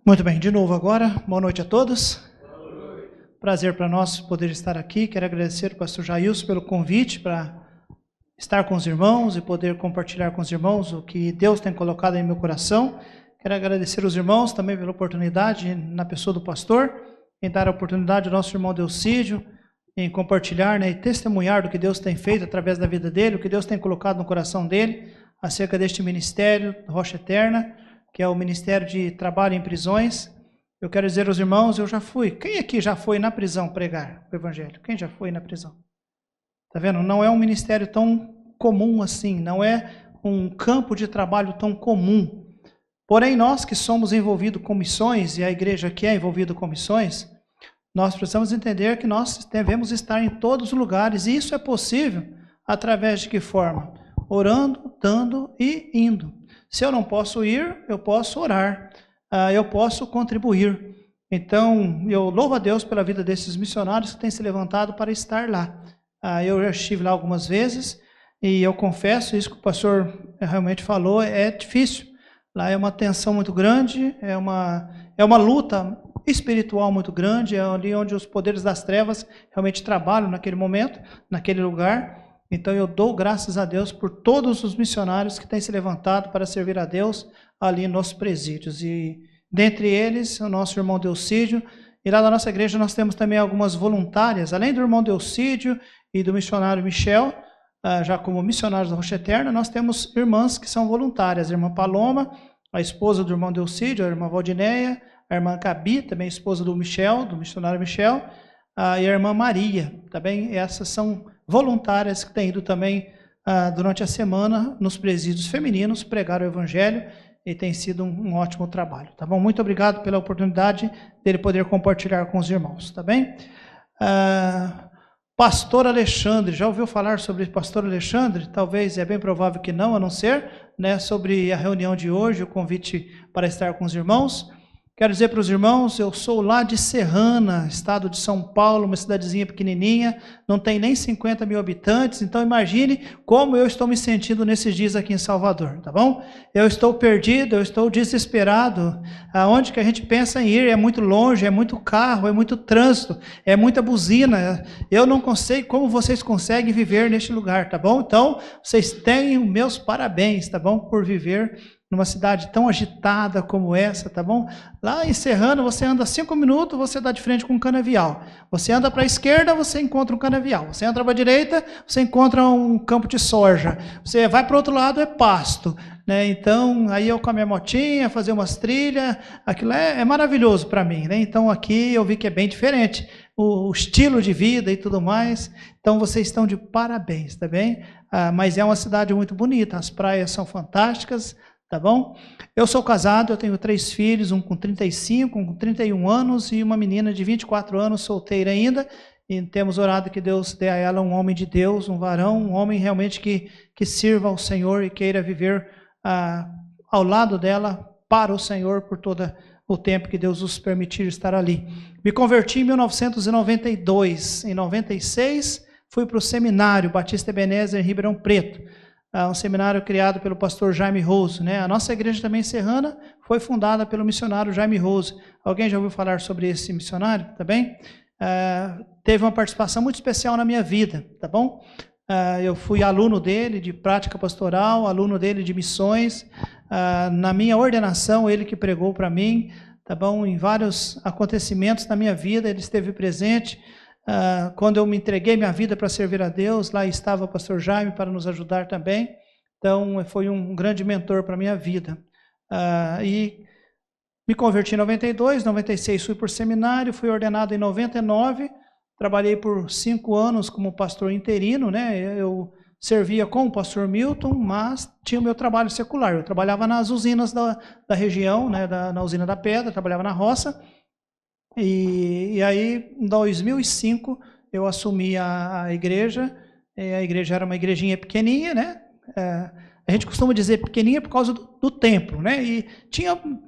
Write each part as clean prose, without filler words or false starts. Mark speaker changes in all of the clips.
Speaker 1: Muito bem, de novo agora, boa noite a todos. Prazer para nós poder estar aqui. Quero agradecer ao pastor Jailson pelo convite para estar com os irmãos e poder compartilhar com os irmãos o que Deus tem colocado em meu coração. Quero agradecer aos irmãos também pela oportunidade, na pessoa do pastor, em dar a oportunidade ao nosso irmão Delcídio, em compartilhar, e testemunhar do que Deus tem feito através da vida dele, o que Deus tem colocado no coração dele, acerca deste ministério, Rocha Eterna, que é o Ministério de Trabalho em Prisões. Eu quero dizer aos irmãos, eu já fui. Quem aqui já foi na prisão pregar o Evangelho? Quem já foi na prisão? Está vendo? Não é um ministério tão comum assim, não é um campo de trabalho tão comum. Porém, nós que somos envolvidos com missões, e a igreja que é envolvida com missões, nós precisamos entender que nós devemos estar em todos os lugares, e isso é possível através de que forma? Orando, dando e indo. Se eu não posso ir, eu posso orar, eu posso contribuir. Então, eu louvo a Deus pela vida desses missionários que têm se levantado para estar lá. Eu já estive lá algumas vezes e eu confesso, isso que o pastor realmente falou, é difícil. Lá é uma tensão muito grande, é uma luta espiritual muito grande, é ali onde os poderes das trevas realmente trabalham naquele momento, naquele lugar. Então eu dou graças a Deus por todos os missionários que têm se levantado para servir a Deus ali nos presídios. E dentre eles, o nosso irmão Delcídio. E lá na nossa igreja nós temos também algumas voluntárias, além do irmão Delcídio e do missionário Michel, já como missionários da Rocha Eterna, nós temos irmãs que são voluntárias. A irmã Paloma, a esposa do irmão Delcídio, a irmã Valdineia, a irmã Gabi, também esposa do Michel, do missionário Michel, e a irmã Maria, também essas são voluntárias que têm ido também durante a semana nos presídios femininos pregar o Evangelho, e tem sido um ótimo trabalho, tá bom? Muito obrigado pela oportunidade dele poder compartilhar com os irmãos, tá bem? Pastor Alexandre, já ouviu falar sobre pastor Alexandre? Talvez, é bem provável que não, a não ser, né, sobre a reunião de hoje, o convite para estar com os irmãos. Quero dizer para os irmãos, eu sou lá de Serrana, estado de São Paulo, uma cidadezinha pequenininha, não tem nem 50 mil habitantes, então imagine como eu estou me sentindo nesses dias aqui em Salvador, tá bom? Eu estou perdido, eu estou desesperado, aonde que a gente pensa em ir é muito longe, é muito carro, é muito trânsito, é muita buzina, eu não sei como vocês conseguem viver neste lugar, tá bom? Então, vocês têm os meus parabéns, tá bom? Por viver numa cidade tão agitada como essa, tá bom? Lá em Serrana, você anda 5 minutos, você dá de frente com um canavial. Você anda para a esquerda, você encontra um canavial. Você anda para a direita, você encontra um campo de soja. Você vai para o outro lado, é pasto, né? Então, aí eu com a minha motinha, fazer umas trilhas, aquilo é maravilhoso para mim, né? Então, aqui eu vi que é bem diferente, o estilo de vida e tudo mais. Então, vocês estão de parabéns, tá bem? Mas é uma cidade muito bonita, as praias são fantásticas, tá bom? Eu sou casado, eu tenho 3 filhos, um com 35, um com 31 anos e uma menina de 24 anos, solteira ainda, e temos orado que Deus dê a ela um homem de Deus, um varão, um homem realmente que sirva ao Senhor e queira viver ao lado dela, para o Senhor, por todo o tempo que Deus nos permitir estar ali. Me converti em 1992, em 96 fui para o seminário Batista Ebenezer em Ribeirão Preto, um seminário criado pelo pastor Jaime Rose, né? A nossa igreja também em Serrana foi fundada pelo missionário Jaime Rose. Alguém já ouviu falar sobre esse missionário? Tá bem? Teve uma participação muito especial na minha vida, tá bom? Eu fui aluno dele de prática pastoral, aluno dele de missões. Na minha ordenação, ele que pregou para mim, tá bom? Em vários acontecimentos da minha vida, ele esteve presente. Quando eu me entreguei minha vida para servir a Deus, lá estava o pastor Jaime para nos ajudar também. Então, foi um grande mentor para a minha vida. E me converti em 92, 96 fui para o seminário, fui ordenado em 99, trabalhei por 5 anos como pastor interino, né? Eu servia com o pastor Milton, mas tinha o meu trabalho secular. Eu trabalhava nas usinas da região, né? Na usina da pedra, trabalhava na roça. E aí, em 2005, eu assumi a igreja. A igreja era uma igrejinha pequenininha, né? A gente costuma dizer pequenininha por causa do templo, né? E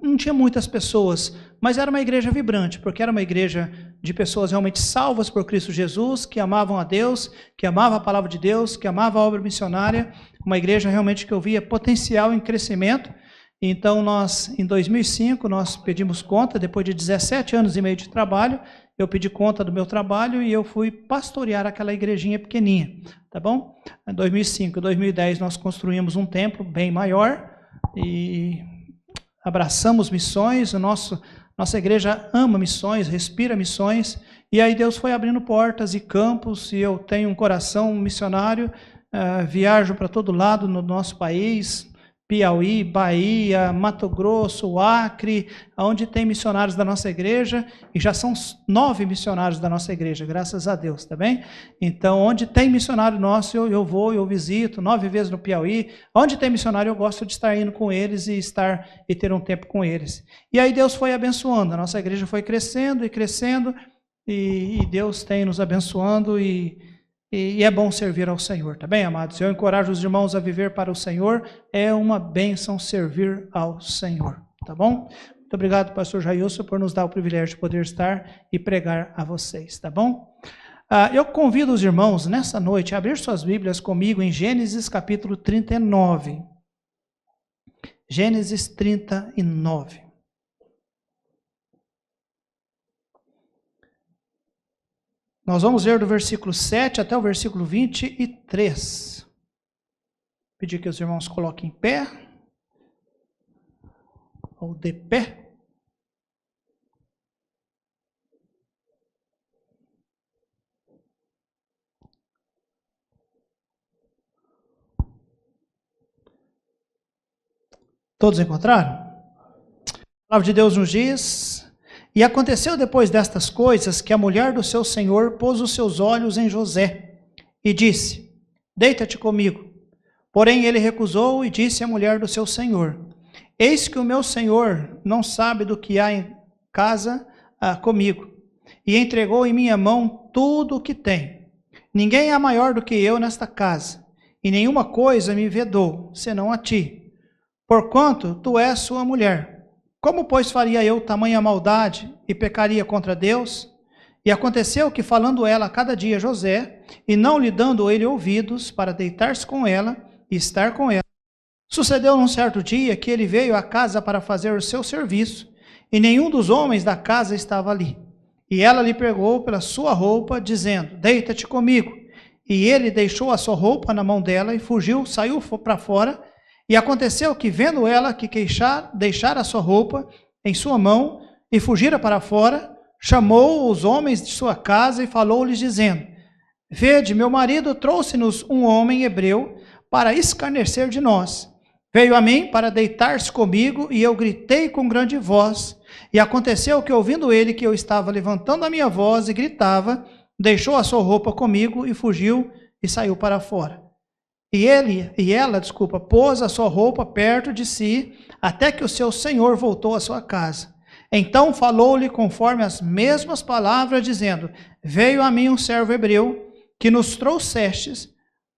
Speaker 1: não tinha muitas pessoas, mas era uma igreja vibrante, porque era uma igreja de pessoas realmente salvas por Cristo Jesus, que amavam a Deus, que amavam a palavra de Deus, que amavam a obra missionária. Uma igreja realmente que eu via potencial em crescimento. Então nós, em 2005, nós pedimos conta, depois de 17 anos e meio de trabalho, eu pedi conta do meu trabalho e eu fui pastorear aquela igrejinha pequenininha, tá bom? Em 2005, 2010 nós construímos um templo bem maior e abraçamos missões, nossa igreja ama missões, respira missões, e aí Deus foi abrindo portas e campos, e eu tenho um coração missionário, viajo para todo lado no nosso país, Piauí, Bahia, Mato Grosso, Acre, onde tem missionários da nossa igreja, e já são 9 missionários da nossa igreja, graças a Deus, tá bem? Então, onde tem missionário nosso, eu vou, eu visito, 9 vezes no Piauí, onde tem missionário eu gosto de estar indo com eles e ter um tempo com eles. E aí Deus foi abençoando, a nossa igreja foi crescendo e crescendo, e Deus tem nos abençoando e é bom servir ao Senhor, tá bem, amados? Eu encorajo os irmãos a viver para o Senhor, é uma bênção servir ao Senhor, tá bom? Muito obrigado, pastor Jailson, por nos dar o privilégio de poder estar e pregar a vocês, tá bom? Eu convido os irmãos, nessa noite, a abrir suas Bíblias comigo em Gênesis capítulo 39. Gênesis 39. Nós vamos ler do versículo 7 até o versículo 23. Pedir que os irmãos coloquem em pé, ou de pé. Todos encontraram? A palavra de Deus nos diz: e aconteceu depois destas coisas que a mulher do seu senhor pôs os seus olhos em José e disse: deita-te comigo. Porém ele recusou e disse à mulher do seu senhor: eis que o meu senhor não sabe do que há em casa comigo, e entregou em minha mão tudo o que tem. Ninguém há maior do que eu nesta casa, e nenhuma coisa me vedou, senão a ti, porquanto tu és sua mulher. Como, pois, faria eu tamanha maldade e pecaria contra Deus? E aconteceu que, falando ela a cada dia José, e não lhe dando ele ouvidos para deitar-se com ela e estar com ela, sucedeu num certo dia que ele veio à casa para fazer o seu serviço, e nenhum dos homens da casa estava ali. E ela lhe pegou pela sua roupa, dizendo: deita-te comigo. E ele deixou a sua roupa na mão dela e fugiu, saiu para fora. E aconteceu que, vendo ela que deixara a sua roupa em sua mão e fugira para fora, chamou os homens de sua casa e falou-lhes, dizendo: vede, meu marido trouxe-nos um homem hebreu para escarnecer de nós. Veio a mim para deitar-se comigo, e eu gritei com grande voz. E aconteceu que, ouvindo ele que eu estava levantando a minha voz e gritava, deixou a sua roupa comigo e fugiu e saiu para fora. E ela, pôs a sua roupa perto de si, até que o seu senhor voltou à sua casa. Então falou-lhe conforme as mesmas palavras, dizendo: veio a mim um servo hebreu, que nos trouxestes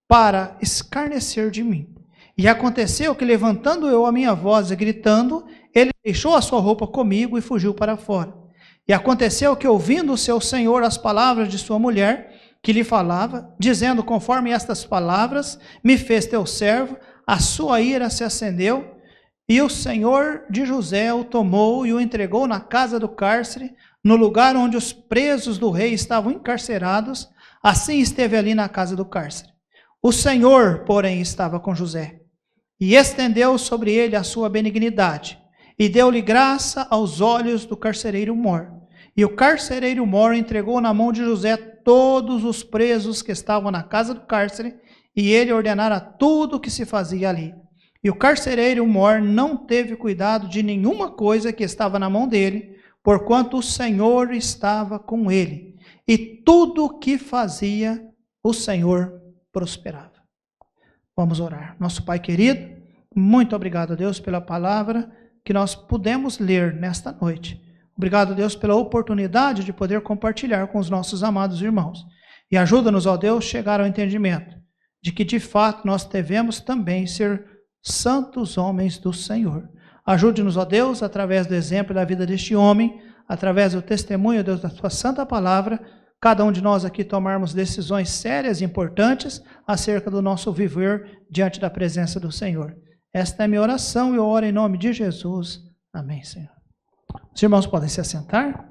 Speaker 1: para escarnecer de mim. E aconteceu que, levantando eu a minha voz e gritando, ele deixou a sua roupa comigo e fugiu para fora. E aconteceu que, ouvindo o seu senhor as palavras de sua mulher, que lhe falava, dizendo: conforme estas palavras me fez teu servo, a sua ira se acendeu, e o senhor de José o tomou e o entregou na casa do cárcere, no lugar onde os presos do rei estavam encarcerados. Assim esteve ali na casa do cárcere. O Senhor, porém, estava com José, e estendeu sobre ele a sua benignidade, e deu-lhe graça aos olhos do carcereiro mor. E o carcereiro mor entregou na mão de José todos os presos que estavam na casa do cárcere, e ele ordenara tudo o que se fazia ali. E o carcereiro mor não teve cuidado de nenhuma coisa que estava na mão dele, porquanto o Senhor estava com ele, e tudo o que fazia, o Senhor prosperava. Vamos orar. Nosso Pai querido, muito obrigado, Deus, pela palavra que nós pudemos ler nesta noite. Obrigado, Deus, pela oportunidade de poder compartilhar com os nossos amados irmãos. E ajuda-nos, ó Deus, a chegar ao entendimento de que, de fato, nós devemos também ser santos homens do Senhor. Ajude-nos, ó Deus, através do exemplo da vida deste homem, através do testemunho, Deus, da tua santa palavra, cada um de nós aqui tomarmos decisões sérias e importantes acerca do nosso viver diante da presença do Senhor. Esta é a minha oração e eu oro em nome de Jesus. Amém, Senhor. Os irmãos podem se assentar?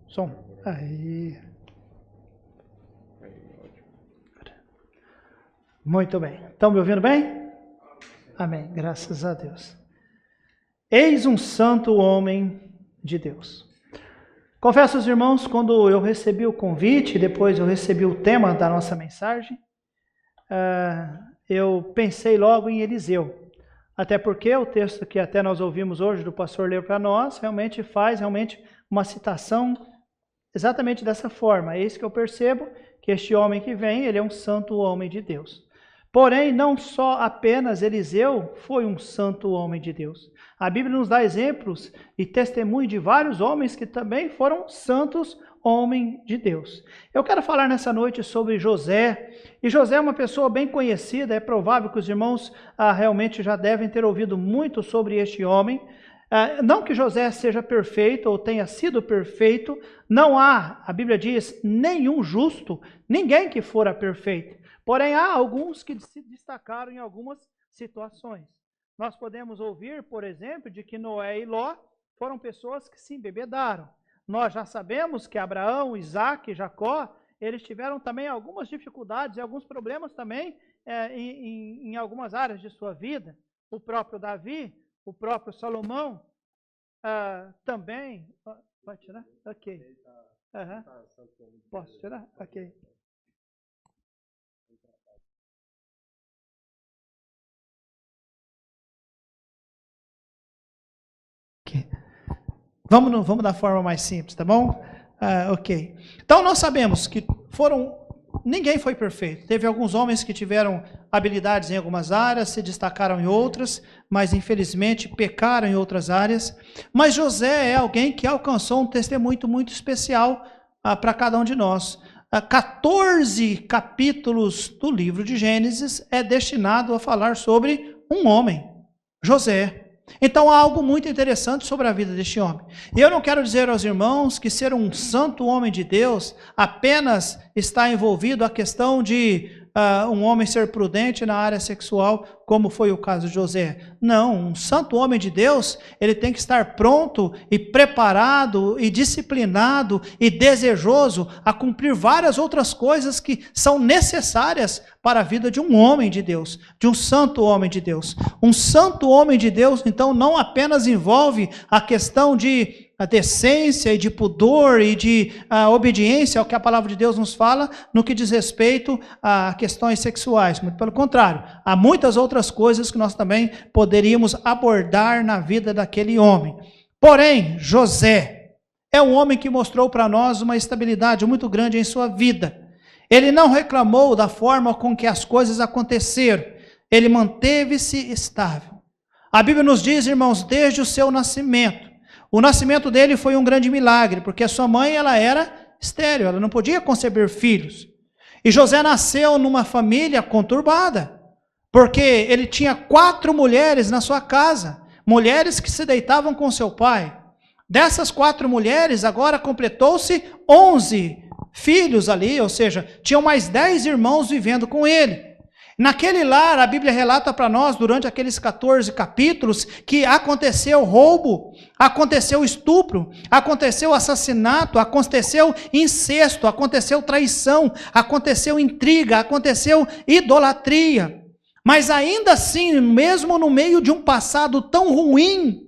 Speaker 1: Som. Aí. Muito bem. Estão me ouvindo bem? Amém. Graças a Deus. Eis um santo homem de Deus. Confesso aos irmãos, quando eu recebi o convite, depois eu recebi o tema da nossa mensagem, eu pensei logo em Eliseu. Até porque o texto que até nós ouvimos hoje do pastor ler para nós, faz uma citação exatamente dessa forma. É isso que eu percebo, que este homem que vem, ele é um santo homem de Deus. Porém, não só apenas Eliseu foi um santo homem de Deus. A Bíblia nos dá exemplos e testemunho de vários homens que também foram santos homens de Deus. Eu quero falar nessa noite sobre José. E José é uma pessoa bem conhecida, é provável que os irmãos realmente já devem ter ouvido muito sobre este homem. Não que José seja perfeito ou tenha sido perfeito, não há, a Bíblia diz, nenhum justo, ninguém que fora perfeito. Porém, há alguns que se destacaram em algumas situações. Nós podemos ouvir, por exemplo, de que Noé e Ló foram pessoas que se embebedaram. Nós já sabemos que Abraão, Isaac e Jacó, eles tiveram também algumas dificuldades e alguns problemas também em algumas áreas de sua vida. O próprio Davi, o próprio Salomão, também... Pode tirar? Ok. Posso tirar? Ok. Vamos da forma mais simples, tá bom? Ok. Então nós sabemos que ninguém foi perfeito. Teve alguns homens que tiveram habilidades em algumas áreas, se destacaram em outras, mas infelizmente pecaram em outras áreas. Mas José é alguém que alcançou um testemunho muito especial para cada um de nós. 14 capítulos do livro de Gênesis é destinado a falar sobre um homem, José. Então há algo muito interessante sobre a vida deste homem. E eu não quero dizer aos irmãos que ser um santo homem de Deus apenas está envolvido a questão de um homem ser prudente na área sexual, como foi o caso de José. Não, um santo homem de Deus, ele tem que estar pronto e preparado e disciplinado e desejoso a cumprir várias outras coisas que são necessárias para a vida de um homem de Deus, de um santo homem de Deus. Um santo homem de Deus, então, não apenas envolve a questão de decência e de pudor e de obediência ao que a palavra de Deus nos fala no que diz respeito a questões sexuais. Muito pelo contrário, há muitas outras coisas que nós também poderíamos abordar na vida daquele homem. Porém, José é um homem que mostrou para nós uma estabilidade muito grande em sua vida. Ele não reclamou da forma com que as coisas aconteceram. Ele manteve-se estável. A Bíblia nos diz, irmãos, desde o seu nascimento. O nascimento dele foi um grande milagre, porque a sua mãe ela era estéril, ela não podia conceber filhos. E José nasceu numa família conturbada, porque ele tinha 4 mulheres na sua casa, mulheres que se deitavam com seu pai. Dessas 4 mulheres, agora completou-se 11 filhos ali, ou seja, tinham mais 10 irmãos vivendo com ele. Naquele lar, a Bíblia relata para nós, durante aqueles 14 capítulos, que aconteceu roubo, aconteceu estupro, aconteceu assassinato, aconteceu incesto, aconteceu traição, aconteceu intriga, aconteceu idolatria. Mas ainda assim, mesmo no meio de um passado tão ruim,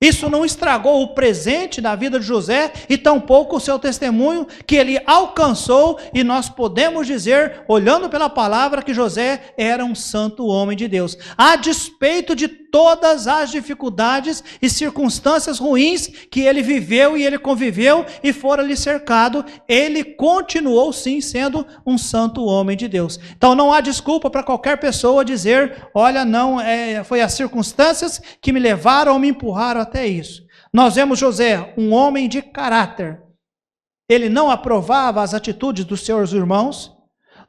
Speaker 1: isso não estragou o presente da vida de José e tampouco o seu testemunho que ele alcançou, e nós podemos dizer, olhando pela palavra, que José era um santo homem de Deus. A despeito de todas as dificuldades e circunstâncias ruins que ele viveu e ele conviveu e fora lhe cercado, ele continuou sim sendo um santo homem de Deus. Então não há desculpa para qualquer pessoa dizer, olha, não, foi as circunstâncias que me levaram ou me empurraram até isso. Nós vemos José, um homem de caráter. Ele não aprovava as atitudes dos seus irmãos.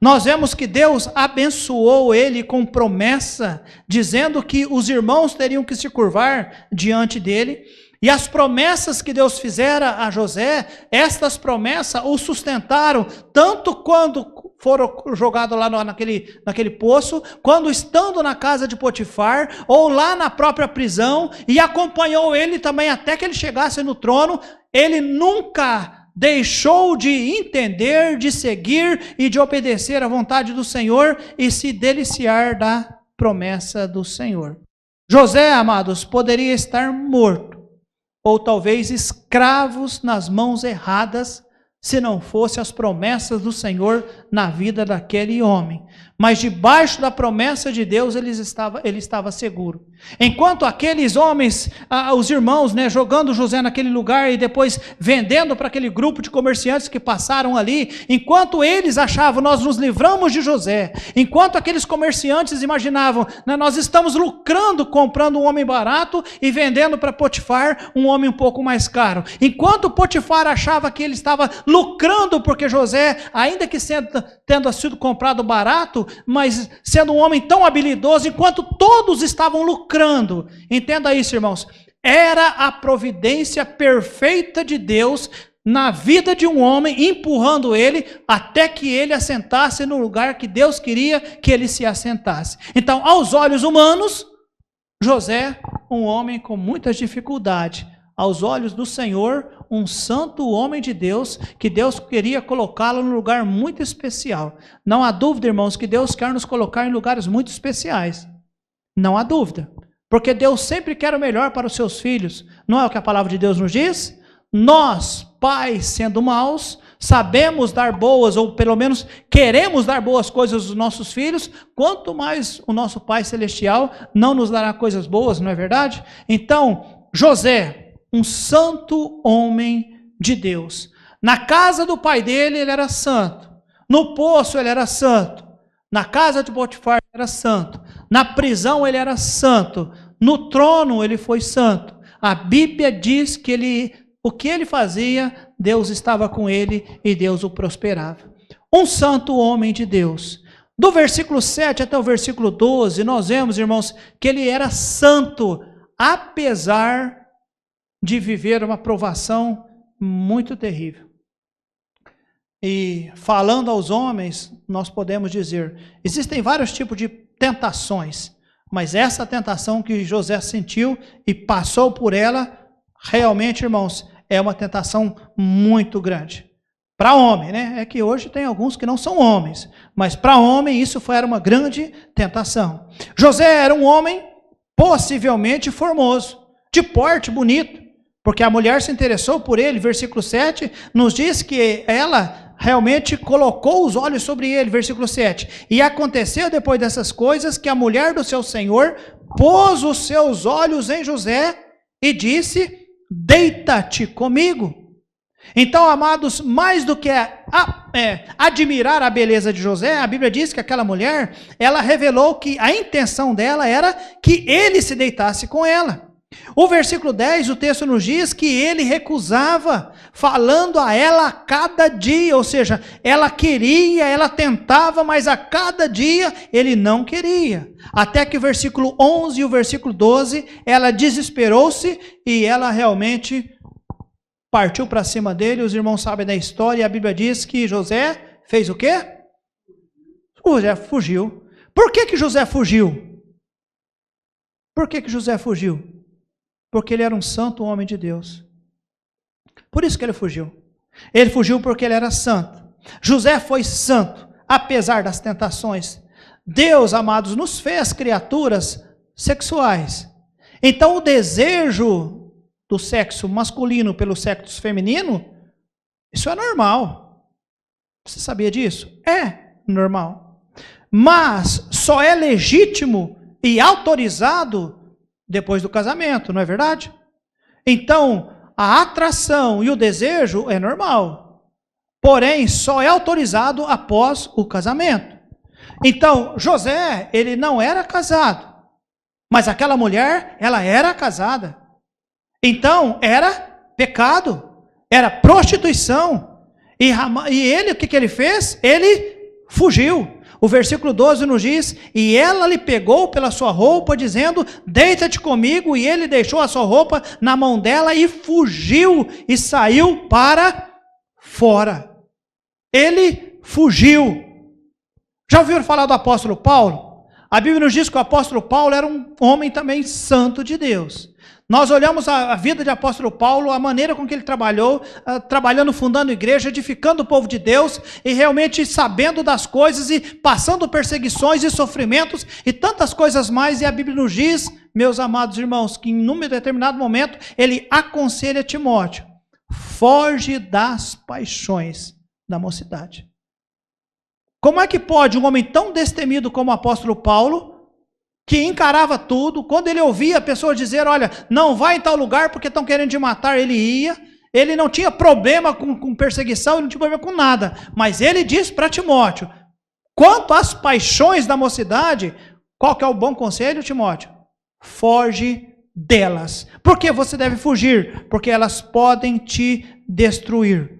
Speaker 1: nós vemos que Deus abençoou ele com promessa, dizendo que os irmãos teriam que se curvar diante dele. E as promessas que Deus fizera a José, estas promessas o sustentaram, tanto quando foram jogados lá naquele poço, quando estando na casa de Potifar, ou lá na própria prisão, e acompanhou ele também até que ele chegasse no trono. Ele nunca deixou de entender, de seguir e de obedecer à vontade do Senhor e se deliciar da promessa do Senhor. José, amados, poderia estar morto, ou talvez escravos nas mãos erradas, se não fossem as promessas do Senhor na vida daquele homem. Mas debaixo da promessa de Deus ele estava seguro. Enquanto aqueles homens, os irmãos, jogando José naquele lugar e depois vendendo para aquele grupo de comerciantes que passaram ali, enquanto eles achavam, nós nos livramos de José, enquanto aqueles comerciantes imaginavam, nós estamos lucrando comprando um homem barato e vendendo para Potifar um homem um pouco mais caro. Enquanto Potifar achava que ele estava lucrando porque José, ainda que tendo sido comprado barato, mas sendo um homem tão habilidoso, enquanto todos estavam lucrando, entenda isso, irmãos, era a providência perfeita de Deus na vida de um homem, empurrando ele até que ele assentasse no lugar que Deus queria que ele se assentasse. Então, aos olhos humanos, José, um homem com muitas dificuldades. Aos olhos do Senhor, um santo homem de Deus, que Deus queria colocá-lo num lugar muito especial. Não há dúvida, irmãos, que Deus quer nos colocar em lugares muito especiais. Não há dúvida. Porque Deus sempre quer o melhor para os seus filhos. Não é o que a palavra de Deus nos diz? Nós, pais, sendo maus, sabemos dar boas, ou pelo menos queremos dar boas coisas aos nossos filhos, quanto mais o nosso Pai Celestial não nos dará coisas boas, não é verdade? Então, José, um santo homem de Deus. Na casa do pai dele, ele era santo. No poço, ele era santo. Na casa de Potifar, ele era santo. Na prisão, ele era santo. No trono, ele foi santo. A Bíblia diz que o que ele fazia, Deus estava com ele e Deus o prosperava. Um santo homem de Deus. Do versículo 7 até o versículo 12, nós vemos, irmãos, que ele era santo, apesar de viver uma provação muito terrível. E falando aos homens, nós podemos dizer, existem vários tipos de tentações, mas essa tentação que José sentiu e passou por ela, realmente, irmãos, é uma tentação muito grande. Para homem, É que hoje tem alguns que não são homens, mas para homem isso era uma grande tentação. José era um homem possivelmente formoso, de porte bonito, porque a mulher se interessou por ele. Versículo 7 nos diz que ela realmente colocou os olhos sobre ele. Versículo 7. E aconteceu depois dessas coisas que a mulher do seu senhor pôs os seus olhos em José e disse: deita-te comigo. Então, amados, mais do que admirar a beleza de José, a Bíblia diz que aquela mulher, ela revelou que a intenção dela era que ele se deitasse com ela. O versículo 10, o texto nos diz que ele recusava, falando a ela a cada dia, ou seja, ela queria, ela tentava, mas a cada dia ele não queria. Até que o versículo 11 e o versículo 12, ela desesperou-se e ela realmente partiu para cima dele. Os irmãos sabem da história, e a Bíblia diz que José fez o quê? José fugiu. Por que José fugiu? Por que José fugiu? Porque ele era um santo homem de Deus. Por isso que ele fugiu. Ele fugiu porque ele era santo. José foi santo, apesar das tentações. Deus, amados, nos fez criaturas sexuais. Então o desejo do sexo masculino pelo sexo feminino, isso é normal. Você sabia disso? É normal. Mas só é legítimo e autorizado depois do casamento, não é verdade? Então, a atração e o desejo é normal, porém, só é autorizado após o casamento. Então, José, ele não era casado, mas aquela mulher, ela era casada. Então, era pecado, era prostituição. E ele, o que ele fez? Ele fugiu. O versículo 12 nos diz, e ela lhe pegou pela sua roupa, dizendo, deita-te comigo, e ele deixou a sua roupa na mão dela e fugiu, e saiu para fora. Ele fugiu. Já ouviram falar do apóstolo Paulo? A Bíblia nos diz que o apóstolo Paulo era um homem também santo de Deus. Nós olhamos a vida de apóstolo Paulo, a maneira com que ele trabalhou, trabalhando, fundando igreja, edificando o povo de Deus, e realmente sabendo das coisas, e passando perseguições e sofrimentos, e tantas coisas mais, e a Bíblia nos diz, meus amados irmãos, que em um determinado momento, ele aconselha Timóteo, foge das paixões da mocidade. Como é que pode um homem tão destemido como o apóstolo Paulo, que encarava tudo, quando ele ouvia pessoas dizer, olha, não vai em tal lugar porque estão querendo te matar, ele ia, ele não tinha problema com perseguição, ele não tinha problema com nada, mas ele disse para Timóteo, quanto às paixões da mocidade, qual que é o bom conselho, Timóteo? Foge delas. Por que você deve fugir? Porque elas podem te destruir.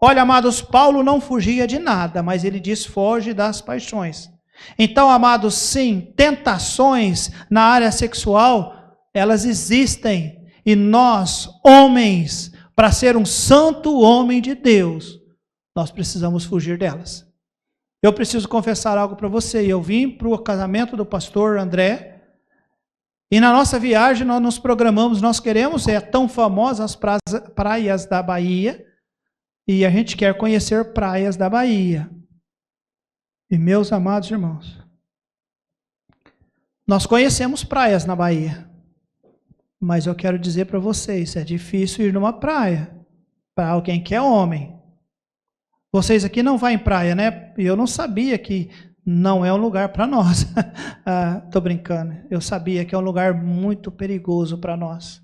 Speaker 1: Olha, amados, Paulo não fugia de nada, mas ele diz, foge das paixões. Então, amados, sim, tentações na área sexual, elas existem. E nós, homens, para ser um santo homem de Deus, nós precisamos fugir delas. Eu preciso confessar algo para você. Eu vim para o casamento do pastor André, e na nossa viagem nós nos programamos, nós queremos, é tão famosa as praias da Bahia, e a gente quer conhecer praias da Bahia. E meus amados irmãos, nós conhecemos praias na Bahia, mas eu quero dizer para vocês, é difícil ir numa praia, para alguém que é homem. Vocês aqui não vão em praia, né? E eu não sabia que não é um lugar para nós. Estou brincando, eu sabia que é um lugar muito perigoso para nós.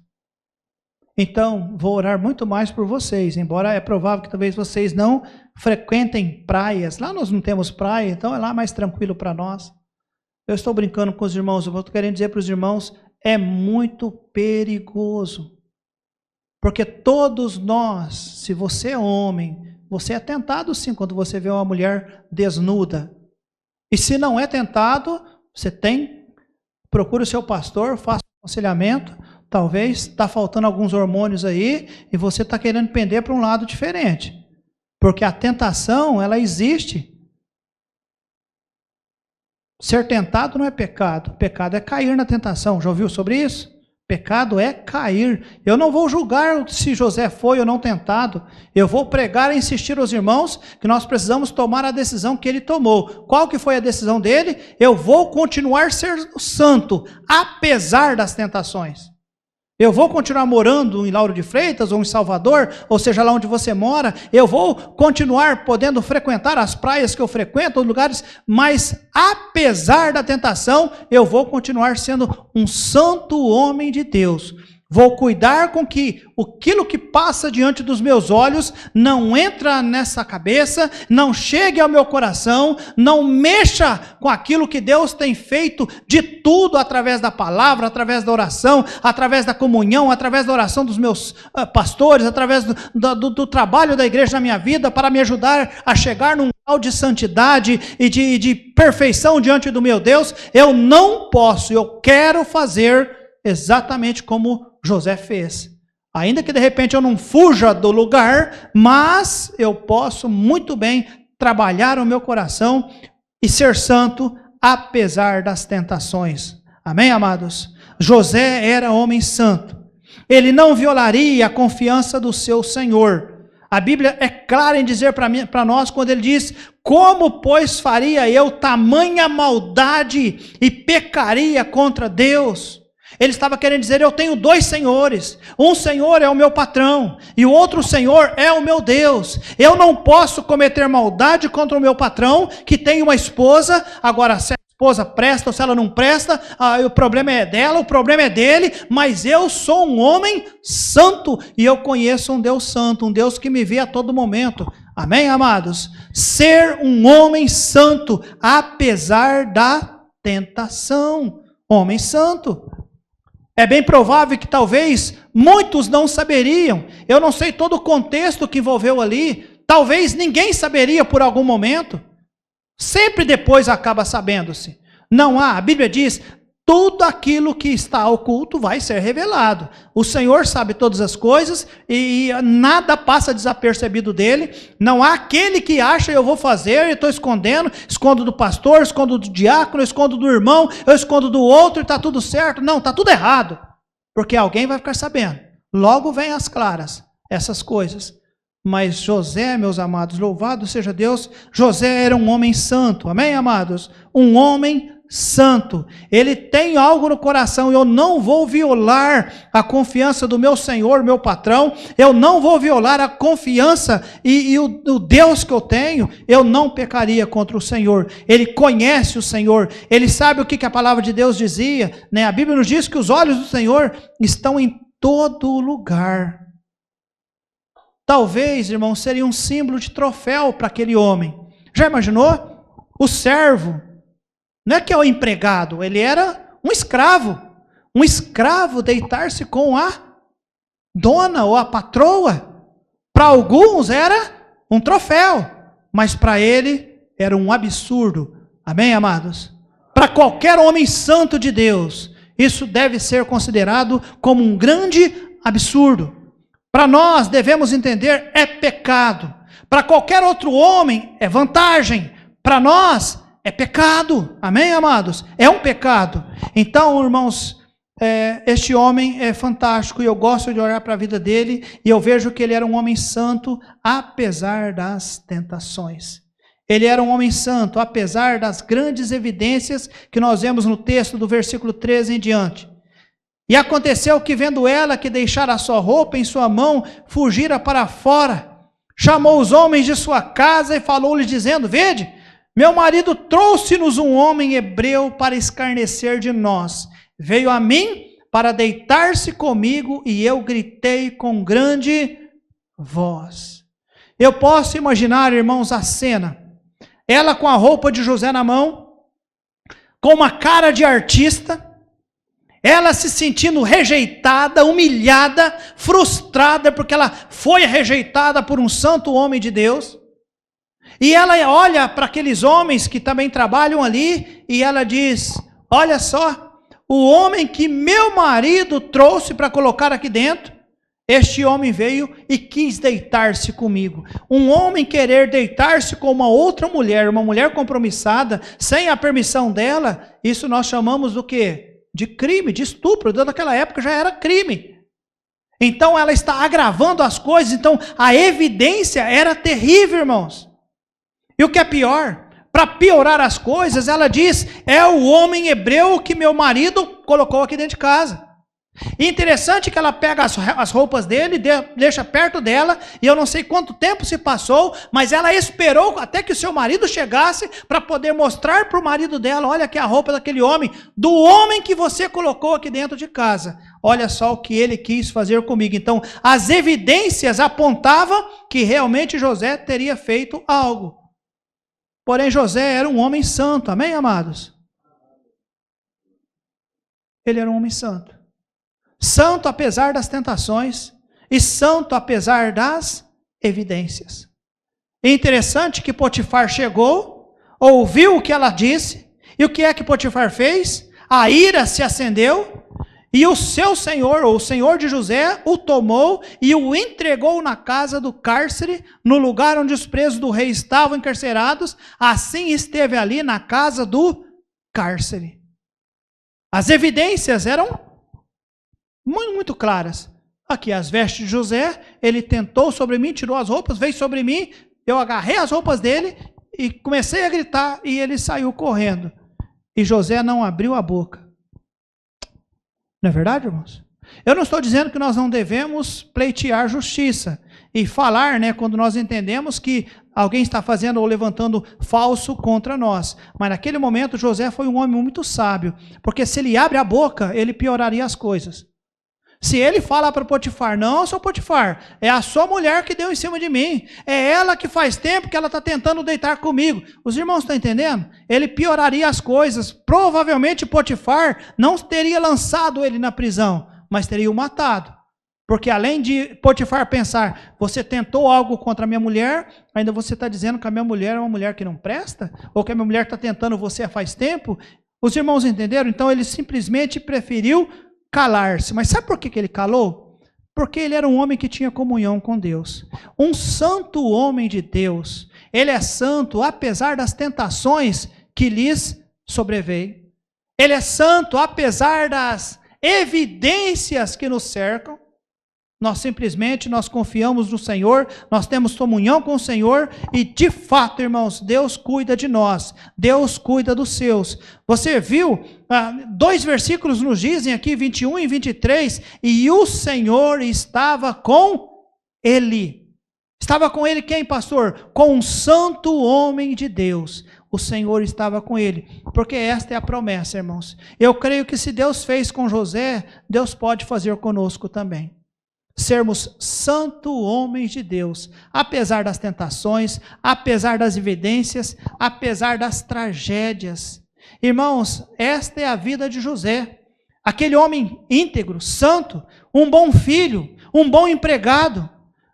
Speaker 1: Então, vou orar muito mais por vocês, embora é provável que talvez vocês não frequentem praias. Lá nós não temos praia, então é lá mais tranquilo para nós. Eu estou brincando com os irmãos, eu estou querendo dizer para os irmãos, é muito perigoso. Porque todos nós, se você é homem, você é tentado sim quando você vê uma mulher desnuda. E se não é tentado, você procura o seu pastor, faça um aconselhamento. Talvez está faltando alguns hormônios aí e você está querendo pender para um lado diferente. Porque a tentação, ela existe. Ser tentado não é pecado. Pecado é cair na tentação. Já ouviu sobre isso? Pecado é cair. Eu não vou julgar se José foi ou não tentado. Eu vou pregar e insistir aos irmãos que nós precisamos tomar a decisão que ele tomou. Qual que foi a decisão dele? Eu vou continuar ser santo, apesar das tentações. Eu vou continuar morando em Lauro de Freitas ou em Salvador, ou seja lá onde você mora, eu vou continuar podendo frequentar as praias que eu frequento, os lugares, mas apesar da tentação, eu vou continuar sendo um santo homem de Deus. Vou cuidar com que aquilo que passa diante dos meus olhos não entra nessa cabeça, não chegue ao meu coração, não mexa com aquilo que Deus tem feito de tudo através da palavra, através da oração, através da comunhão, através da oração dos meus pastores, através do trabalho da igreja na minha vida, para me ajudar a chegar num grau de santidade e de perfeição diante do meu Deus. Eu não posso, eu quero fazer exatamente como José fez. Ainda que de repente eu não fuja do lugar, mas eu posso muito bem trabalhar o meu coração e ser santo apesar das tentações. Amém, amados? José era homem santo. Ele não violaria a confiança do seu Senhor. A Bíblia é clara em dizer para nós quando ele diz, como pois faria eu tamanha maldade e pecaria contra Deus? Ele estava querendo dizer, eu tenho dois senhores, um senhor é o meu patrão, e o outro senhor é o meu Deus. Eu não posso cometer maldade contra o meu patrão, que tem uma esposa. Agora, se a esposa presta ou se ela não presta, o problema é dela, o problema é dele, mas eu sou um homem santo, e eu conheço um Deus santo, um Deus que me vê a todo momento. Amém, amados? Ser um homem santo, apesar da tentação. Homem santo. É bem provável que talvez muitos não saberiam. Eu não sei todo o contexto que envolveu ali. Talvez ninguém saberia por algum momento. Sempre depois acaba sabendo-se. Não há, a Bíblia diz, tudo aquilo que está oculto vai ser revelado. O Senhor sabe todas as coisas e nada passa desapercebido dele. Não há aquele que acha, eu vou fazer, eu estou escondendo, escondo do pastor, escondo do diácono, escondo do irmão, eu escondo do outro e está tudo certo. Não, está tudo errado. Porque alguém vai ficar sabendo. Logo vem às claras essas coisas. Mas José, meus amados, louvado seja Deus, José era um homem santo. Amém, amados? Um homem santo. Ele tem algo no coração. Eu não vou violar a confiança do meu Senhor, meu patrão. Eu não vou violar a confiança e o Deus que eu tenho. Eu não pecaria contra o Senhor. Ele conhece o Senhor. Ele sabe o que a palavra de Deus dizia, né? A Bíblia nos diz que os olhos do Senhor estão em todo lugar. Talvez, irmão, seria um símbolo de troféu para aquele homem. Já imaginou? O servo, não é que é o empregado, ele era um escravo. Um escravo deitar-se com a dona ou a patroa. Para alguns era um troféu, mas para ele era um absurdo. Amém, amados? Para qualquer homem santo de Deus, isso deve ser considerado como um grande absurdo. Para nós devemos entender, é pecado. Para qualquer outro homem é vantagem. Para nós é pecado. Amém, amados? É um pecado. Então, irmãos, este homem é fantástico e eu gosto de olhar para a vida dele e eu vejo que ele era um homem santo apesar das tentações. Ele era um homem santo apesar das grandes evidências que nós vemos no texto do versículo 13 em diante. E aconteceu que, vendo ela que deixara a sua roupa em sua mão, fugira para fora, chamou os homens de sua casa e falou-lhes dizendo: vede, meu marido trouxe-nos um homem hebreu para escarnecer de nós. Veio a mim para deitar-se comigo e eu gritei com grande voz. Eu posso imaginar, irmãos, a cena. Ela com a roupa de José na mão, com uma cara de artista, ela se sentindo rejeitada, humilhada, frustrada, porque ela foi rejeitada por um santo homem de Deus. E ela olha para aqueles homens que também trabalham ali, e ela diz: olha só, o homem que meu marido trouxe para colocar aqui dentro, este homem veio e quis deitar-se comigo. Um homem querer deitar-se com uma outra mulher, uma mulher compromissada, sem a permissão dela, isso nós chamamos do quê? De crime, de estupro. Naquela época já era crime. Então ela está agravando as coisas. Então a evidência era terrível, irmãos. E o que é pior, para piorar as coisas, ela diz: é o homem hebreu que meu marido colocou aqui dentro de casa. E interessante que ela pega as roupas dele, deixa perto dela, e eu não sei quanto tempo se passou, mas ela esperou até que o seu marido chegasse para poder mostrar para o marido dela: olha aqui a roupa daquele homem, do homem que você colocou aqui dentro de casa. Olha só o que ele quis fazer comigo. Então, as evidências apontavam que realmente José teria feito algo. Porém, José era um homem santo, amém, amados? Ele era um homem santo. Santo apesar das tentações e santo apesar das evidências. É interessante que Potifar chegou, ouviu o que ela disse, e o que é que Potifar fez? A ira se acendeu, e o seu senhor, ou o senhor de José, o tomou e o entregou na casa do cárcere, no lugar onde os presos do rei estavam encarcerados. Assim esteve ali na casa do cárcere. As evidências eram muito claras. Aqui as vestes de José, ele tentou sobre mim, tirou as roupas, veio sobre mim, eu agarrei as roupas dele e comecei a gritar e ele saiu correndo. E José não abriu a boca. Não é verdade, irmãos? Eu não estou dizendo que nós não devemos pleitear justiça e falar, né, quando nós entendemos que alguém está fazendo ou levantando falso contra nós. Mas naquele momento José foi um homem muito sábio, porque se ele abre a boca, ele pioraria as coisas. Se ele fala para Potifar: não, seu Potifar, é a sua mulher que deu em cima de mim, é ela que faz tempo que ela está tentando deitar comigo. Os irmãos estão entendendo? Ele pioraria as coisas. Provavelmente Potifar não teria lançado ele na prisão, mas teria o matado. Porque além de Potifar pensar, você tentou algo contra a minha mulher, ainda você está dizendo que a minha mulher é uma mulher que não presta? Ou que a minha mulher está tentando você faz tempo? Os irmãos entenderam? Então ele simplesmente preferiu calar-se. Mas sabe por que ele calou? Porque ele era um homem que tinha comunhão com Deus. Um santo homem de Deus. Ele é santo apesar das tentações que lhes sobreveio. Ele é santo apesar das evidências que nos cercam. Nós simplesmente confiamos no Senhor, nós temos comunhão com o Senhor e de fato, irmãos, Deus cuida de nós, Deus cuida dos seus. Você viu, 2 versículos nos dizem aqui, 21 e 23, e o Senhor estava com ele. Estava com ele quem, pastor? Com um santo homem de Deus. O Senhor estava com ele, porque esta é a promessa, irmãos. Eu creio que se Deus fez com José, Deus pode fazer conosco também. Sermos santo homens de Deus, apesar das tentações, apesar das evidências, apesar das tragédias. Irmãos, esta é a vida de José, aquele homem íntegro, santo, um bom filho, um bom empregado,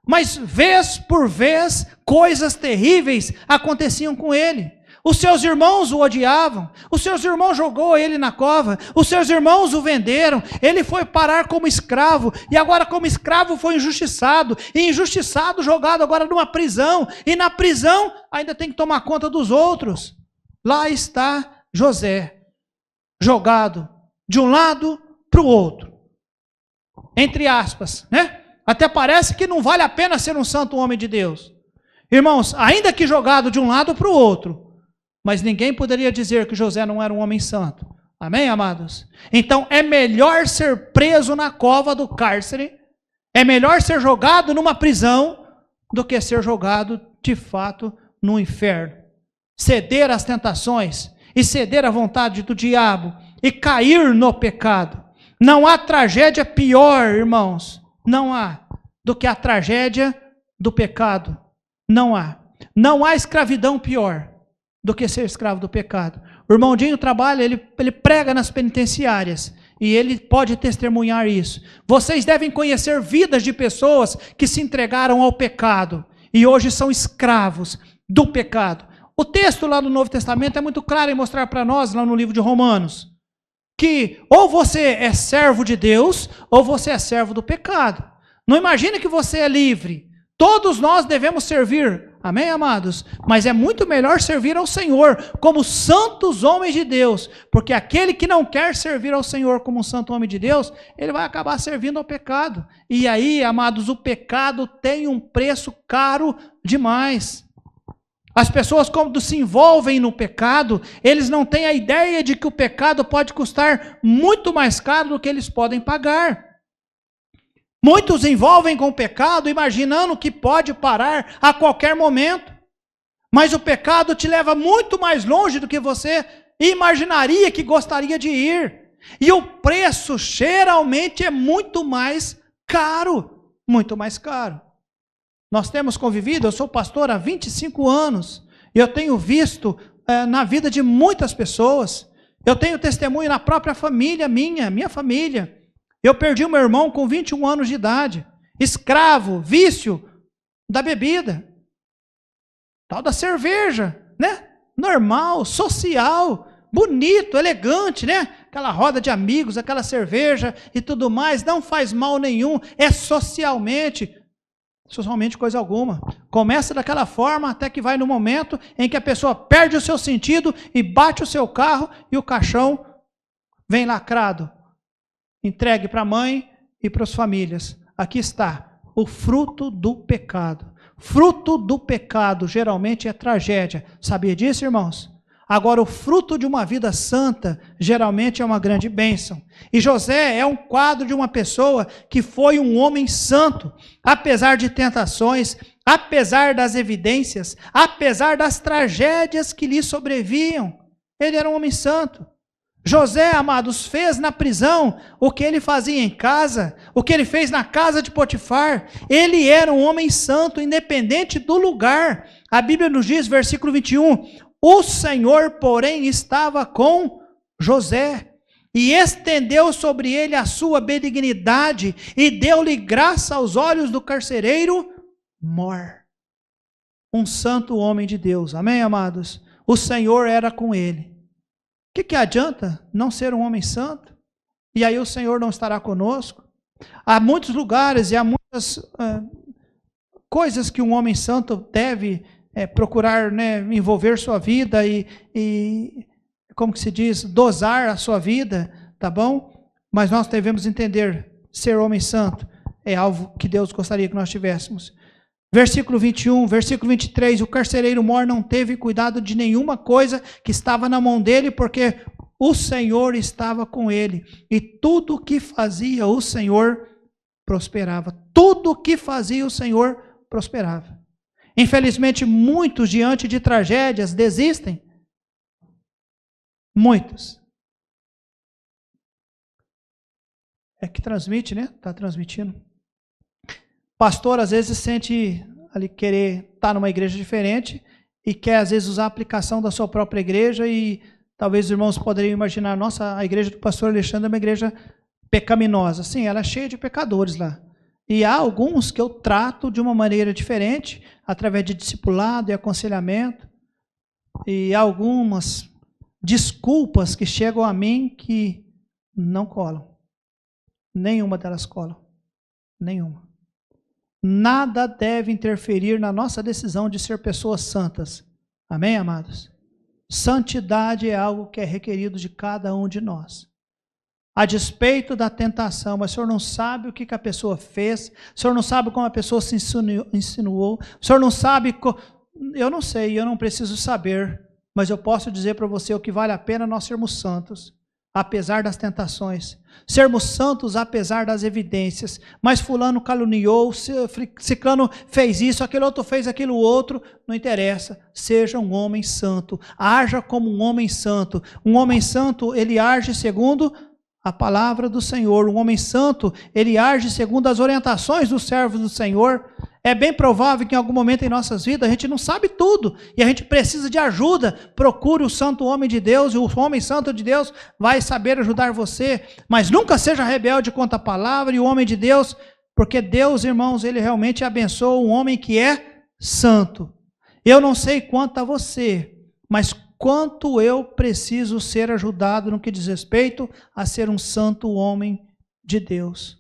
Speaker 1: mas vez por vez coisas terríveis aconteciam com ele. Os seus irmãos o odiavam, os seus irmãos jogou ele na cova, os seus irmãos o venderam, ele foi parar como escravo, e agora como escravo foi injustiçado, e injustiçado jogado agora numa prisão, e na prisão ainda tem que tomar conta dos outros. Lá está José, jogado de um lado para o outro, entre aspas, né? Até parece que não vale a pena ser um santo homem de Deus. Irmãos, ainda que jogado de um lado para o outro, mas ninguém poderia dizer que José não era um homem santo. Amém, amados? Então é melhor ser preso na cova do cárcere, é melhor ser jogado numa prisão, do que ser jogado de fato no inferno. Ceder às tentações e ceder à vontade do diabo e cair no pecado. Não há tragédia pior, irmãos, não há, do que a tragédia do pecado. Não há. Não há escravidão pior do que ser escravo do pecado. O irmão Dinho trabalha, ele prega nas penitenciárias, e ele pode testemunhar isso. Vocês devem conhecer vidas de pessoas que se entregaram ao pecado, e hoje são escravos do pecado. O texto lá no Novo Testamento é muito claro em mostrar para nós, lá no livro de Romanos, que ou você é servo de Deus, ou você é servo do pecado. Não imagine que você é livre. Todos nós devemos servir, amém, amados? Mas é muito melhor servir ao Senhor como santos homens de Deus, porque aquele que não quer servir ao Senhor como um santo homem de Deus, ele vai acabar servindo ao pecado. E aí, amados, o pecado tem um preço caro demais. As pessoas, quando se envolvem no pecado, eles não têm a ideia de que o pecado pode custar muito mais caro do que eles podem pagar. Muitos envolvem com o pecado imaginando que pode parar a qualquer momento. Mas o pecado te leva muito mais longe do que você imaginaria que gostaria de ir. E o preço geralmente é muito mais caro. Muito mais caro. Nós temos convivido, eu sou pastor há 25 anos. E eu tenho visto na vida de muitas pessoas. Eu tenho testemunho na própria família minha família. Eu perdi o meu irmão com 21 anos de idade, escravo, vício da bebida, tal da cerveja, né? Normal, social, bonito, elegante, né? Aquela roda de amigos, aquela cerveja e tudo mais, não faz mal nenhum, é socialmente coisa alguma. Começa daquela forma até que vai no momento em que a pessoa perde o seu sentido e bate o seu carro e o caixão vem lacrado. Entregue para a mãe e para as famílias. Aqui está, o fruto do pecado. Fruto do pecado geralmente é tragédia. Sabia disso, irmãos? Agora, o fruto de uma vida santa geralmente é uma grande bênção. E José é um quadro de uma pessoa que foi um homem santo, apesar de tentações, apesar das evidências, apesar das tragédias que lhe sobrevinham. Ele era um homem santo. José, amados, fez na prisão o que ele fazia em casa, o que ele fez na casa de Potifar. Ele era um homem santo, independente do lugar. A Bíblia nos diz, versículo 21, o Senhor, porém, estava com José. e estendeu sobre ele a sua benignidade, e deu-lhe graça aos olhos do carcereiro mor. Um santo homem de Deus, amém, amados? O Senhor era com ele. O que adianta não ser um homem santo? E aí o Senhor não estará conosco? Há muitos lugares e há muitas coisas que um homem santo deve procurar, né, envolver sua vida e, como que se diz, dosar a sua vida, tá bom? Mas nós devemos entender, ser homem santo é algo que Deus gostaria que nós tivéssemos. Versículo 21, versículo 23, o carcereiro mor não teve cuidado de nenhuma coisa que estava na mão dele, porque o Senhor estava com ele, e tudo o que fazia o Senhor prosperava. Tudo o que fazia o Senhor prosperava. Infelizmente, muitos diante de tragédias desistem. Muitos. É que transmite, né? Está transmitindo. Pastor, às vezes, sente ali querer estar numa igreja diferente e quer, às vezes, usar a aplicação da sua própria igreja e talvez os irmãos poderiam imaginar, nossa, a igreja do pastor Alexandre é uma igreja pecaminosa. Sim, ela é cheia de pecadores lá. E há alguns que eu trato de uma maneira diferente, através de discipulado e aconselhamento. E há algumas desculpas que chegam a mim que não colam. Nenhuma delas colam. Nenhuma. Nada deve interferir na nossa decisão de ser pessoas santas. Amém, amados? Santidade é algo que é requerido de cada um de nós. A despeito da tentação, mas o senhor não sabe o que a pessoa fez, o senhor não sabe como a pessoa se insinuou, o senhor não sabe, eu não sei, eu não preciso saber, mas eu posso dizer para você o que vale a pena nós sermos santos, apesar das tentações, sermos santos apesar das evidências, mas fulano caluniou, ciclano fez isso, aquele outro fez aquilo outro, não interessa, seja um homem santo, haja como um homem santo, ele age segundo a palavra do Senhor, um homem santo, ele age segundo as orientações dos servos do Senhor. É bem provável que em algum momento em nossas vidas a gente não sabe tudo e a gente precisa de ajuda. Procure o santo homem de Deus e o homem santo de Deus vai saber ajudar você, mas nunca seja rebelde contra a palavra e o homem de Deus, porque Deus, irmãos, ele realmente abençoa um homem que é santo. Eu não sei quanto a você, mas quanto eu preciso ser ajudado no que diz respeito a ser um santo homem de Deus.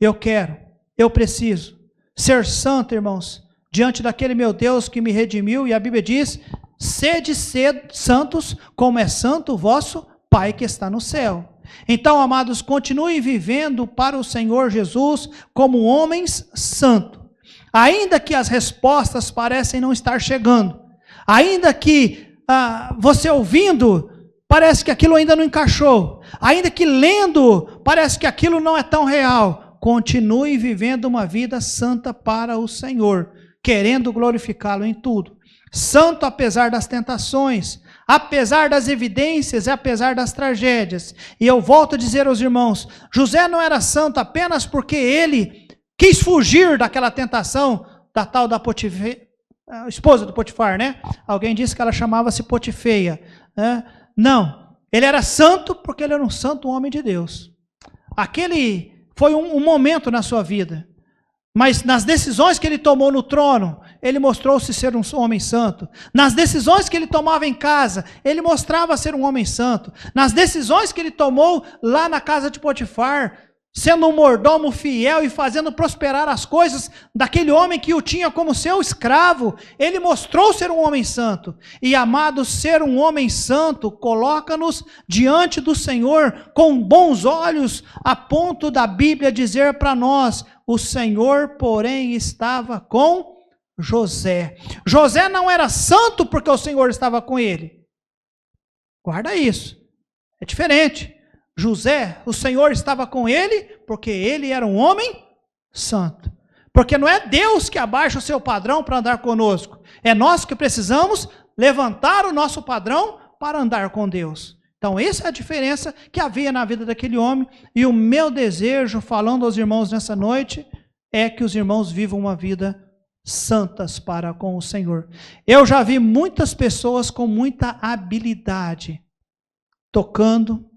Speaker 1: Eu preciso ser santo, irmãos, diante daquele meu Deus que me redimiu, e a Bíblia diz, sede santos, como é santo o vosso Pai que está no céu. Então, amados, continuem vivendo para o Senhor Jesus como homens santos, ainda que as respostas parecem não estar chegando, ainda que você ouvindo, parece que aquilo ainda não encaixou, ainda que lendo, parece que aquilo não é tão real, continue vivendo uma vida santa para o Senhor, querendo glorificá-lo em tudo, santo apesar das tentações, apesar das evidências e apesar das tragédias. E eu volto a dizer aos irmãos, José não era santo apenas porque ele quis fugir daquela tentação da tal da a esposa do Potifar, né? Alguém disse que ela chamava-se Potifeia, né? Não, ele era santo porque ele era um santo homem de Deus. Aquele foi um momento na sua vida, mas nas decisões que ele tomou no trono, ele mostrou-se ser um homem santo. Nas decisões que ele tomava em casa, ele mostrava ser um homem santo. Nas decisões que ele tomou lá na casa de Potifar, sendo um mordomo fiel e fazendo prosperar as coisas daquele homem que o tinha como seu escravo, ele mostrou ser um homem santo. E, amado, ser um homem santo coloca-nos diante do Senhor com bons olhos, a ponto da Bíblia dizer para nós, o Senhor, porém, estava com José. José não era santo porque o Senhor estava com ele. Guarda isso, é diferente. José, o Senhor estava com ele, porque ele era um homem santo. Porque não é Deus que abaixa o seu padrão para andar conosco. É nós que precisamos levantar o nosso padrão para andar com Deus. Então, essa é a diferença que havia na vida daquele homem. E o meu desejo, falando aos irmãos nessa noite, é que os irmãos vivam uma vida santas para com o Senhor. Eu já vi muitas pessoas com muita habilidade, tocando,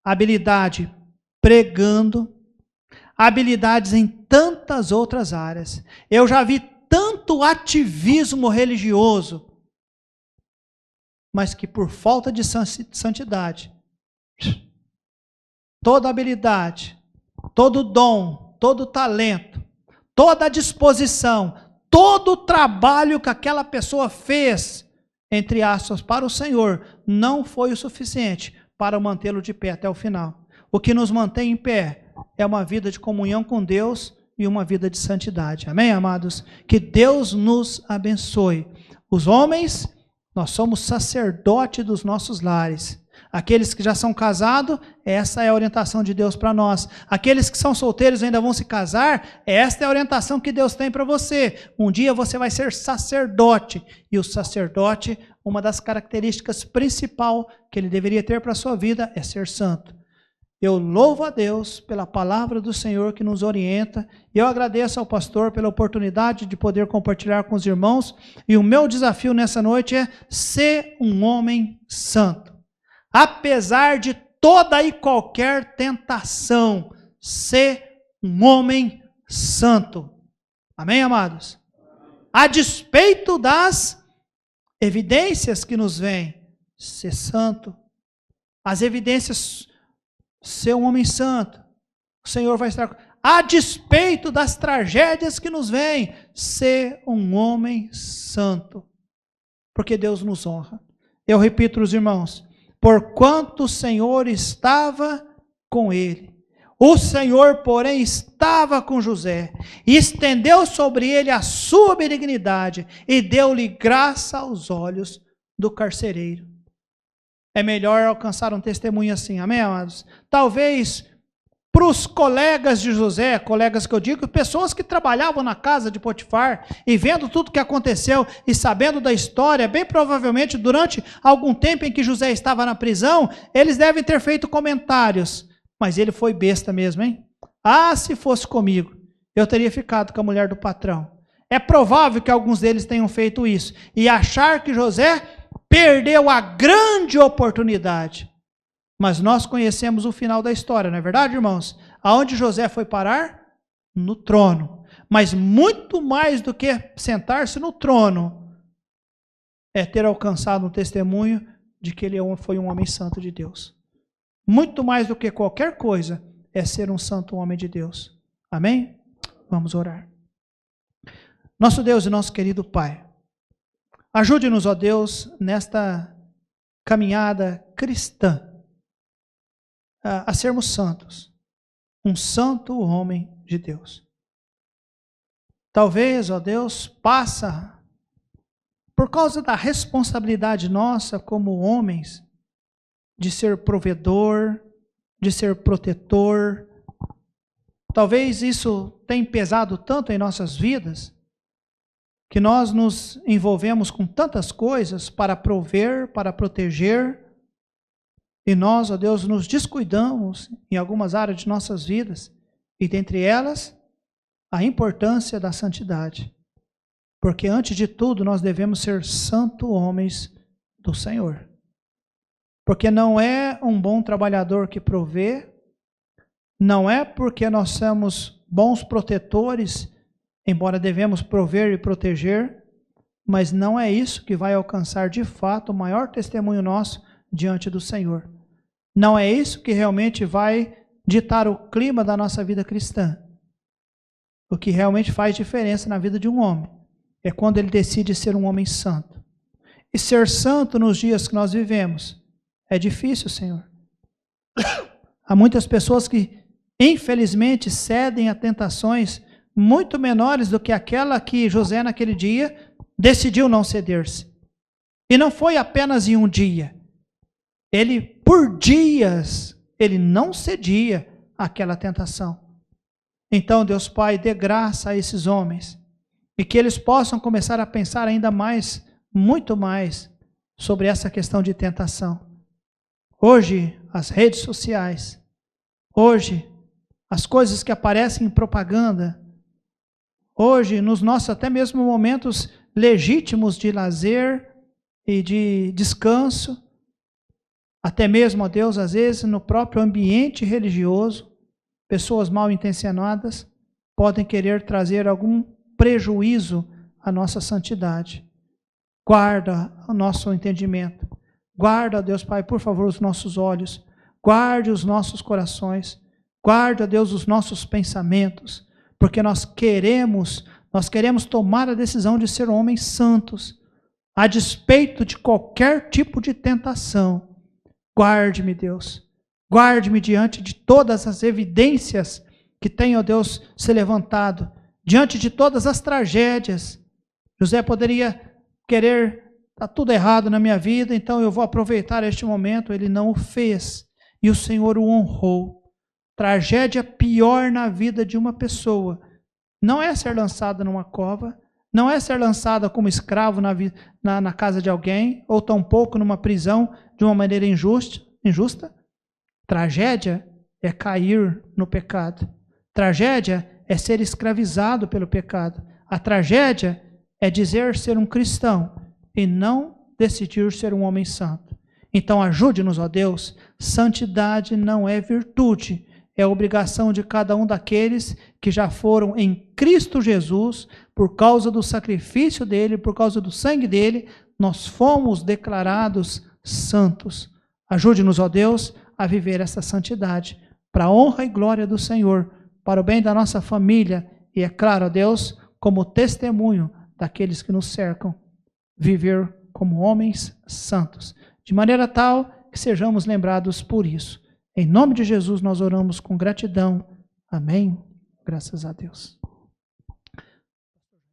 Speaker 1: habilidade pregando, habilidades em tantas outras áreas. Eu já vi tanto ativismo religioso, mas que por falta de santidade, toda habilidade, todo dom, todo talento, toda disposição, todo o trabalho que aquela pessoa fez, entre aspas, para o Senhor, não foi o suficiente para mantê-lo de pé até o final. O que nos mantém em pé é uma vida de comunhão com Deus e uma vida de santidade. Amém, amados? Que Deus nos abençoe. Os homens, nós somos sacerdote dos nossos lares. Aqueles que já são casados, essa é a orientação de Deus para nós. Aqueles que são solteiros e ainda vão se casar, esta é a orientação que Deus tem para você. Um dia você vai ser sacerdote. E o sacerdote, uma das características principais que ele deveria ter para a sua vida é ser santo. Eu louvo a Deus pela palavra do Senhor que nos orienta. E eu agradeço ao pastor pela oportunidade de poder compartilhar com os irmãos. E o meu desafio nessa noite é ser um homem santo. Apesar de toda e qualquer tentação, ser um homem santo. Amém, amados? A despeito das evidências que nos vêm, ser santo. As evidências, ser um homem santo. O Senhor vai estar... A despeito das tragédias que nos vêm, ser um homem santo. Porque Deus nos honra. Eu repito os irmãos, porquanto o Senhor estava com ele. O Senhor, porém, estava com José, e estendeu sobre ele a sua benignidade, e deu-lhe graça aos olhos do carcereiro. É melhor alcançar um testemunho assim, amém, amados? Talvez para os colegas de José, colegas que eu digo, pessoas que trabalhavam na casa de Potifar, e vendo tudo que aconteceu, e sabendo da história, bem provavelmente durante algum tempo em que José estava na prisão, eles devem ter feito comentários, mas ele foi besta mesmo, hein? Ah, se fosse comigo, eu teria ficado com a mulher do patrão. É provável que alguns deles tenham feito isso, e achar que José perdeu a grande oportunidade. Mas nós conhecemos o final da história, não é verdade, irmãos? Aonde José foi parar? No trono. Mas muito mais do que sentar-se no trono, é ter alcançado um testemunho de que ele foi um homem santo de Deus. Muito mais do que qualquer coisa, é ser um santo homem de Deus. Amém? Vamos orar. Nosso Deus e nosso querido Pai, ajude-nos, ó Deus, nesta caminhada cristã, a sermos santos, um santo homem de Deus. Talvez, ó Deus, passa por causa da responsabilidade nossa como homens, de ser provedor, de ser protetor. Talvez isso tenha pesado tanto em nossas vidas, que nós nos envolvemos com tantas coisas para prover, para proteger, e nós, ó Deus, nos descuidamos em algumas áreas de nossas vidas, e dentre elas, a importância da santidade. Porque antes de tudo, nós devemos ser santos homens do Senhor. Porque não é um bom trabalhador que provê, não é porque nós somos bons protetores, embora devemos prover e proteger, mas não é isso que vai alcançar de fato o maior testemunho nosso diante do Senhor. Não é isso que realmente vai ditar o clima da nossa vida cristã. O que realmente faz diferença na vida de um homem é quando ele decide ser um homem santo. E ser santo nos dias que nós vivemos é difícil, Senhor. Há muitas pessoas que, infelizmente, cedem a tentações muito menores do que aquela que José, naquele dia, decidiu não ceder-se. E não foi apenas em um dia. Ele, por dias, ele não cedia àquela tentação. Então, Deus Pai, dê graça a esses homens, e que eles possam começar a pensar ainda mais, muito mais, sobre essa questão de tentação. Hoje, as redes sociais, hoje, as coisas que aparecem em propaganda, hoje, nos nossos até mesmo momentos legítimos de lazer e de descanso, Até mesmo, ó Deus, às vezes no próprio ambiente religioso, pessoas mal intencionadas podem querer trazer algum prejuízo à nossa santidade. Guarda o nosso entendimento. Guarda, ó Deus Pai, por favor, os nossos olhos. Guarde os nossos corações. Guarde, ó Deus, os nossos pensamentos. Porque nós queremos tomar a decisão de ser homens santos, a despeito de qualquer tipo de tentação. Guarde-me, Deus. Guarde-me diante de todas as evidências que tem, ó Deus, se levantado, diante de todas as tragédias. José poderia querer, está tudo errado na minha vida, então eu vou aproveitar este momento. Ele não o fez e o Senhor o honrou. Tragédia pior na vida de uma pessoa não é ser lançada numa cova, não é ser lançada como escravo na casa de alguém, ou tampouco numa prisão de uma maneira injusta. Tragédia é cair no pecado. Tragédia é ser escravizado pelo pecado. A tragédia é dizer ser um cristão e não decidir ser um homem santo. Então ajude-nos, ó Deus. Santidade não é virtude, é obrigação de cada um daqueles que já foram em Cristo Jesus, por causa do sacrifício dele, por causa do sangue dele, nós fomos declarados santos. Ajude-nos, ó Deus, a viver essa santidade, para a honra e glória do Senhor, para o bem da nossa família e, é claro, ó Deus, como testemunho daqueles que nos cercam, viver como homens santos, de maneira tal que sejamos lembrados por isso. Em nome de Jesus nós oramos com gratidão. Amém. Graças a Deus.